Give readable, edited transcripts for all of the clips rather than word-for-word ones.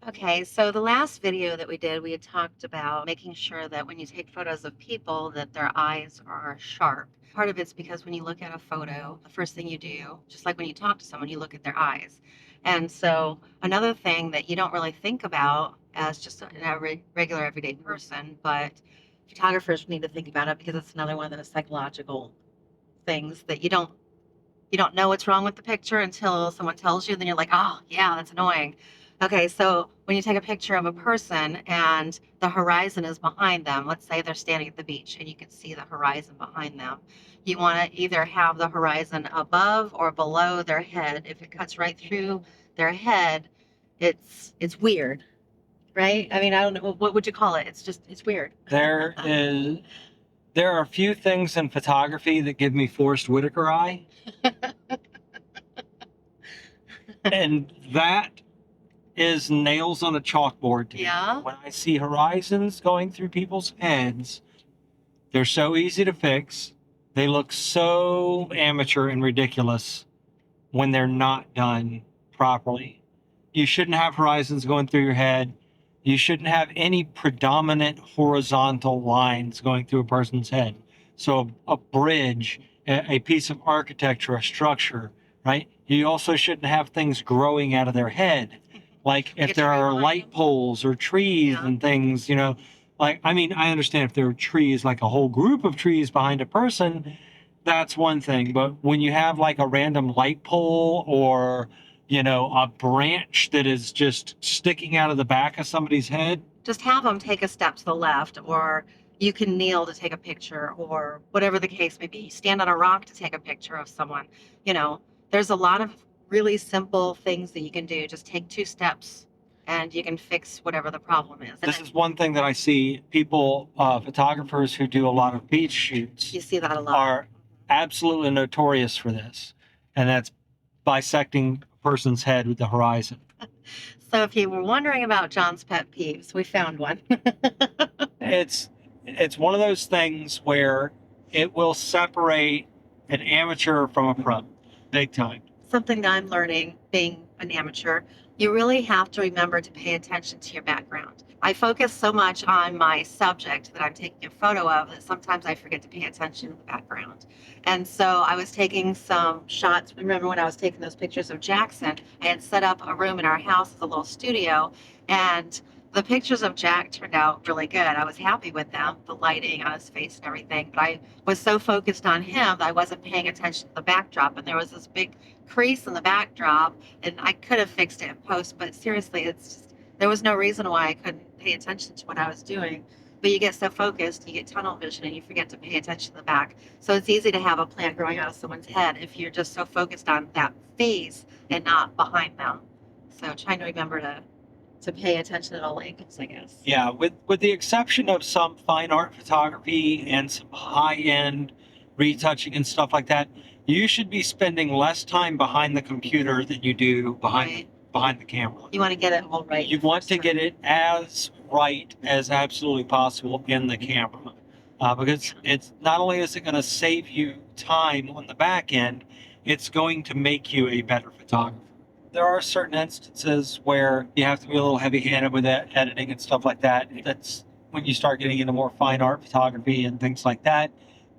Okay, so the last video that we did, we had talked about making sure that when you take photos of people that their eyes are sharp. Part of it's because when you look at a photo, the first thing you do, just like when you talk to someone, you look at their eyes. And so another thing that you don't really think about as just an regular everyday person, but photographers need to think about it because it's another one of those psychological things that you don't know what's wrong with the picture until someone tells you, then you're like, oh, yeah, that's annoying. Okay, so when you take a picture of a person and the horizon is behind them, let's say they're standing at the beach and you can see the horizon behind them. You want to either have the horizon above or below their head. If it cuts right through their head, it's weird, right? I mean, I don't know, what would you call it? It's weird. There is there are a few things in photography that give me Forrest Whitaker eye, and that is nails on a chalkboard to me. Yeah. When I see horizons going through people's heads, they're so easy to fix. They look so amateur and ridiculous when they're not done properly. You shouldn't have horizons going through your head. You shouldn't have any predominant horizontal lines going through a person's head. So a bridge, a piece of architecture, a structure, right? You also shouldn't have things growing out of their head. Like Like if a there tree are line. light poles or trees Yeah. and things, like, I mean, I understand if there are trees, like a whole group of trees behind a person, that's one thing. But when you have like a random light pole or, a branch that is just sticking out of the back of somebody's head. Just have them take a step to the left, or you can kneel to take a picture, or whatever the case may be. Stand on a rock to take a picture of someone. You know, there's a lot of really simple things that you can do. Just take 2 steps and you can fix whatever the problem is. This is one thing that I see people, photographers who do a lot of beach shoots, You see that a lot. are absolutely notorious for this, and that's bisecting a person's head with the horizon. So if you were wondering about John's pet peeves, we found one. It's one of those things where it will separate an amateur from a pro, big time. Something that I'm learning being an amateur, you really have to remember to pay attention to your background. I focus so much on my subject that I'm taking a photo of that sometimes I forget to pay attention to the background. And so I was taking some shots. Remember when I was taking those pictures of Jackson, I had set up a room in our house as a little studio, and the pictures of Jack turned out really good. I was happy with them, the lighting on his face and everything, but I was so focused on him that I wasn't paying attention to the backdrop. And there was this big crease in the backdrop, and I could have fixed it in post, but seriously, it's just, there was no reason why I couldn't pay attention to what I was doing. But you get so focused, you get tunnel vision, and you forget to pay attention to the back. So it's easy to have a plant growing out of someone's head if you're just so focused on that face and not behind them. So trying to remember to pay attention to all angles, I guess. Yeah, with the exception of some fine art photography and some high-end retouching and stuff like that, you should be spending less time behind the computer than you do behind the camera. You want to get it all right. You want to get it as right as absolutely possible in the camera, because it's not only is it going to save you time on the back end, it's going to make you a better photographer. There are certain instances where you have to be a little heavy-handed with editing and stuff like that. That's when you start getting into more fine art photography and things like that.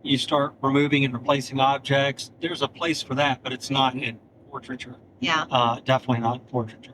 You start removing and replacing objects. There's a place for that, but it's not in portraiture. Yeah. Definitely not in portraiture.